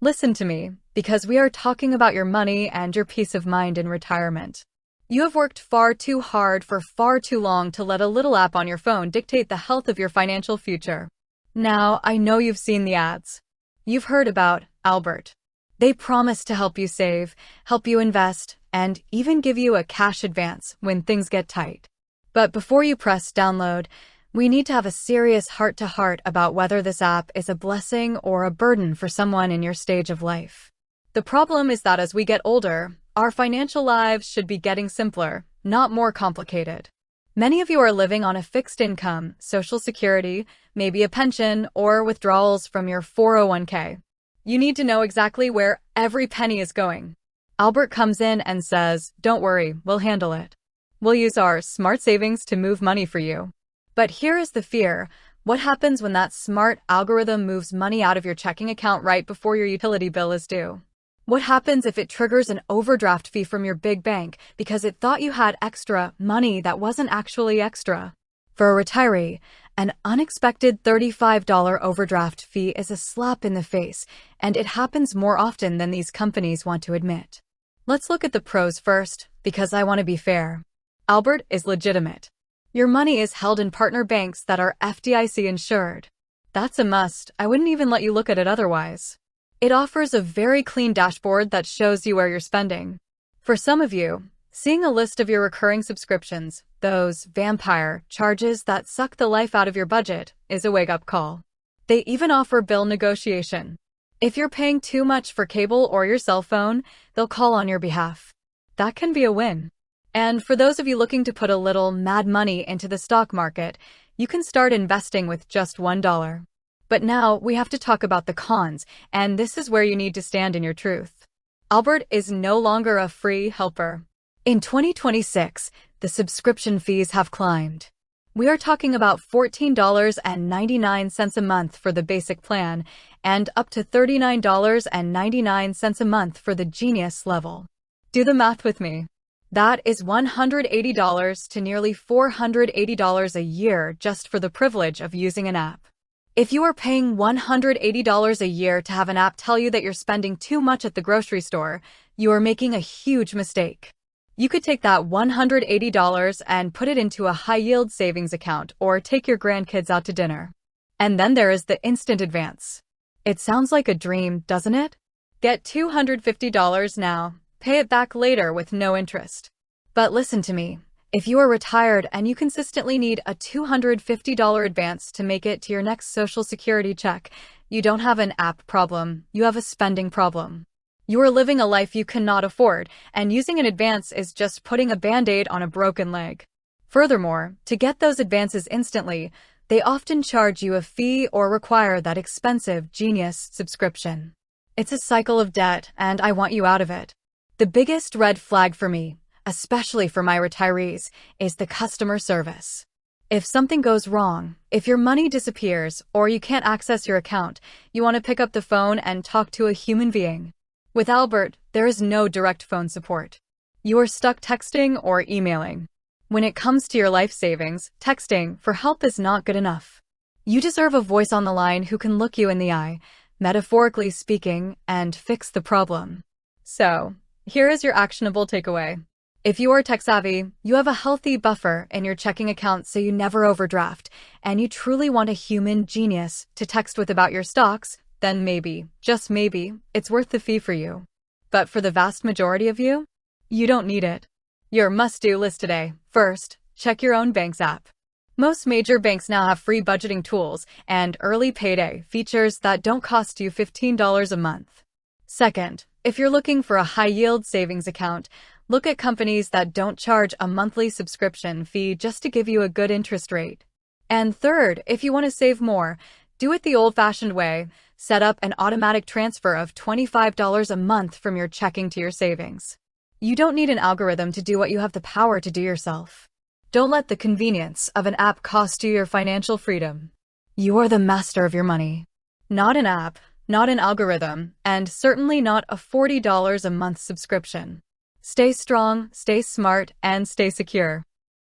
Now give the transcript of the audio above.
Listen to me, because we are talking about your money and your peace of mind in retirement. You have worked far too hard for far too long to let a little app on your phone dictate the health of your financial future. Now, I know you've seen the ads. You've heard about Albert. They promise to help you save, help you invest, and even give you a cash advance when things get tight. But before you press download, we need to have a serious heart-to-heart about whether this app is a blessing or a burden for someone in your stage of life. The problem is that as we get older, our financial lives should be getting simpler, not more complicated. Many of you are living on a fixed income, Social Security, maybe a pension, or withdrawals from your 401k. You need to know exactly where every penny is going. Albert comes in and says, "Don't worry, we'll handle it. We'll use our smart savings to move money for you." But here is the fear. What happens when that smart algorithm moves money out of your checking account right before your utility bill is due? What happens if it triggers an overdraft fee from your big bank because it thought you had extra money that wasn't actually extra? For a retiree, an unexpected $35 overdraft fee is a slap in the face, and it happens more often than these companies want to admit. Let's look at the pros first, because I want to be fair. Albert is legitimate. Your money is held in partner banks that are FDIC-insured. That's a must. I wouldn't even let you look at it otherwise. It offers a very clean dashboard that shows you where you're spending. For some of you, seeing a list of your recurring subscriptions, those vampire charges that suck the life out of your budget, is a wake-up call. They even offer bill negotiation. If you're paying too much for cable or your cell phone, they'll call on your behalf. That can be a win. And for those of you looking to put a little mad money into the stock market, you can start investing with just $1. But now we have to talk about the cons, and this is where you need to stand in your truth. Albert is no longer a free helper. In 2026, the subscription fees have climbed. We are talking about $14.99 a month for the basic plan and up to $39.99 a month for the Genius level. Do the math with me. That is $180 to nearly $480 a year just for the privilege of using an app. If you are paying $180 a year to have an app tell you that you're spending too much at the grocery store, you are making a huge mistake. You could take that $180 and put it into a high-yield savings account or take your grandkids out to dinner. And then there is the instant advance. It sounds like a dream, doesn't it? Get $250 now. Pay it back later with no interest. But listen to me. If you are retired and you consistently need a $250 advance to make it to your next Social Security check, you don't have an app problem, you have a spending problem. You are living a life you cannot afford, and using an advance is just putting a band-aid on a broken leg. Furthermore, to get those advances instantly, they often charge you a fee or require that expensive Genius subscription. It's a cycle of debt, and I want you out of it. The biggest red flag for me, especially for my retirees, is the customer service. If something goes wrong, if your money disappears or you can't access your account, you want to pick up the phone and talk to a human being. With Albert, there is no direct phone support. You are stuck texting or emailing. When it comes to your life savings, texting for help is not good enough. You deserve a voice on the line who can look you in the eye, metaphorically speaking, and fix the problem. So, here is your actionable takeaway. If you are tech-savvy, you have a healthy buffer in your checking account so you never overdraft, and you truly want a human genius to text with about your stocks, then maybe, just maybe, it's worth the fee for you. But for the vast majority of you, you don't need it. Your must-do list today. First, check your own bank's app. Most major banks now have free budgeting tools and early payday features that don't cost you $15 a month. Second, if you're looking for a high-yield savings account, look at companies that don't charge a monthly subscription fee just to give you a good interest rate. And third, if you want to save more, do it the old-fashioned way. Set up an automatic transfer of $25 a month from your checking to your savings. You don't need an algorithm to do what you have the power to do yourself. Don't let the convenience of an app cost you your financial freedom. You are the master of your money. Not an app, not an algorithm, and certainly not a $40 a month subscription. Stay strong, stay smart, and stay secure.